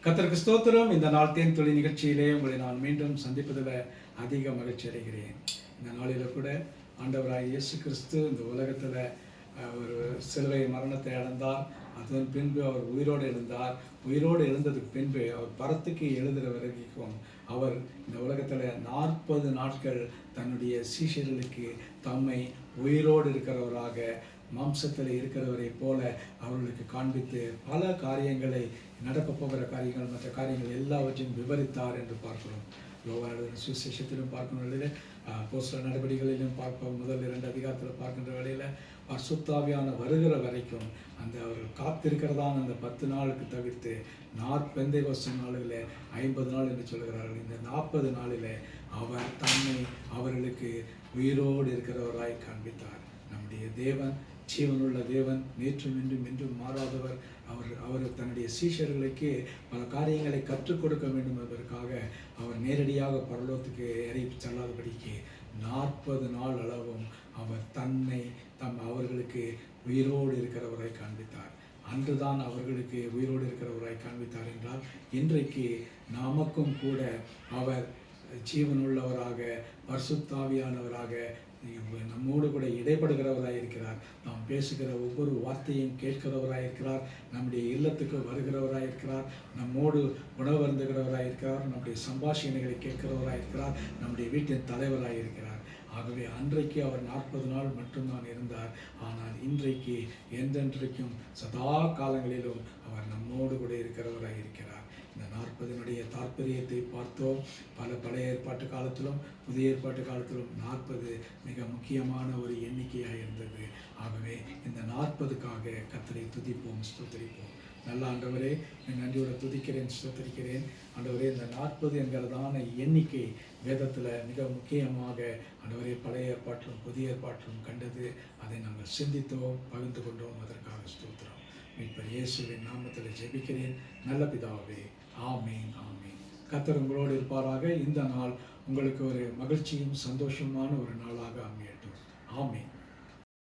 கர்த்தருக்கு ஸ்தோத்திரம். இந்த நாள் தேன் துளி நிகழ்ச்சியிலே உங்களை நான் மீண்டும் சந்திப்பதில் அதிக மகிழ்ச்சி அடைகிறேன். இந்த நாளில் கூட ஆண்டவராய் இயேசு கிறிஸ்து இந்த உலகத்தில் ஒரு சிலுவை மரணத்தை அடைந்தார். அதன் பின்பு அவர் உயிரோடு எழுந்தார். உயிரோடு எழுந்ததுக்கு பின்பு அவர் பரத்துக்கு எழுதுகிற வரைக்கும் அவர் இந்த உலகத்தில் 40 நாட்கள் தன்னுடைய சீஷர்களுக்கு தம்மை உயிரோடு இருக்கிறவராக மாம்சத்தில் இருக்கிறவரை போல அவர்களுக்கு காண்பித்து பல காரியங்களை, நடக்கப் போகிற காரியங்கள், மற்ற காரியங்கள் எல்லாவற்றையும் விவரித்தார் என்று பார்க்கிறோம். யோவான் சுவிசேஷத்திலும் பார்க்கின்ற வேளையில், அப்போஸ்தலர் நடவடிக்கைகளிலும் பார்ப்போம். முதல் 2 அதிகாரத்தில் பார்க்கின்ற வேளையில் பரிசுத்த வருகிற வரைக்கும் அந்த அவர்கள் காத்திருக்கிறதான அந்த 10 நாளுக்கு தவிர்த்து 40 நாளில் 50 நாள் என்று சொல்கிறார்கள். இந்த 40 நாளில் அவர் தன்னை அவர்களுக்கு உயிரோடு இருக்கிறவராய் காண்பித்தார். நம்முடைய தேவன் ஜீவனுள்ள தேவன், நேற்றும் இன்றும் என்றும் மாறாதவர். அவர் தன்னுடைய சீஷர்களுக்கு பல காரியங்களை கற்றுக் கொடுக்க வேண்டும் என்பதற்காக அவர் நேரடியாக பரலோகத்துக்கு ஏறி செல்லாதபடிக்கு 40 நாள் அளவும் அவர் தன்னை அவர்களுக்கு உயிரோடு இருக்கிறவராய் காண்பித்தார். அன்றுதான் அவர்களுக்கு உயிரோடு இருக்கிறவராய் காண்பித்தார் என்றால், இன்றைக்கு நமக்கும் கூட அவர் ஜீவனுள்ளவராக, பரிசுத்தாவியானவராக நம்மோடு கூட இடைப்படுகிறவராக இருக்கிறார். நாம் பேசுகிற ஒவ்வொரு வார்த்தையும் கேட்கிறவராக இருக்கிறார். நம்முடைய இல்லத்துக்கு வருகிறவராக இருக்கிறார். நம்மோடு உணவு அருந்துகிறவராக இருக்கிறார். நம்முடைய சம்பாஷணைகளை கேட்கிறவராக இருக்கிறார். நம்முடைய வீட்டின் தலைவராக இருக்கிறார். ஆகவே அன்றைக்கு அவர் 40 நாள் மட்டும்தான் இருந்தார். ஆனால் இன்றைக்கு என்றென்றைக்கும் சதா காலங்களிலும் அவர் நம்மோடு கூட இருக்கிறவராக இருக்கிறார். இந்த 40 தாற்பயத்தை பார்த்தோம். பழைய ஏற்பாட்டு காலத்திலும் புதிய ஏற்பாட்டு காலத்திலும் 40 மிக முக்கியமான ஒரு எண்ணிக்கையாக இருந்தது. ஆகவே இந்த 40க்காக கர்த்தரை துதிப்போம், ஸ்தோத்திரிப்போம். நல்ல ஆண்டவரே, நன்றியோட துதிக்கிறேன், ஸ்தோத்திரிக்கிறேன். ஆண்டவரே, இந்த 40 என்கிறதான எண்ணிக்கை வேதத்தில் மிக முக்கியமாக ஆண்டவரே பழைய ஏற்பாட்டிலும் புதிய ஏற்பாட்டிலும் கண்டது. அதை நாங்கள் சிந்தித்தோம், பகிர்ந்து கொண்டோம். அதற்காக ஸ்தோத்திரம். மீட்பர் இயேசுவின் நாமத்தில் ஜெபிக்கிறேன் நல்ல பிதாவே, ஆமீன், ஆமீன். கர்த்தர் உங்களோடு இருப்பாராக. இந்த நாள் உங்களுக்கு ஒரு மகிழ்ச்சியும் சந்தோஷமான ஒரு நாளாக அமையட்டும். ஆமீன்.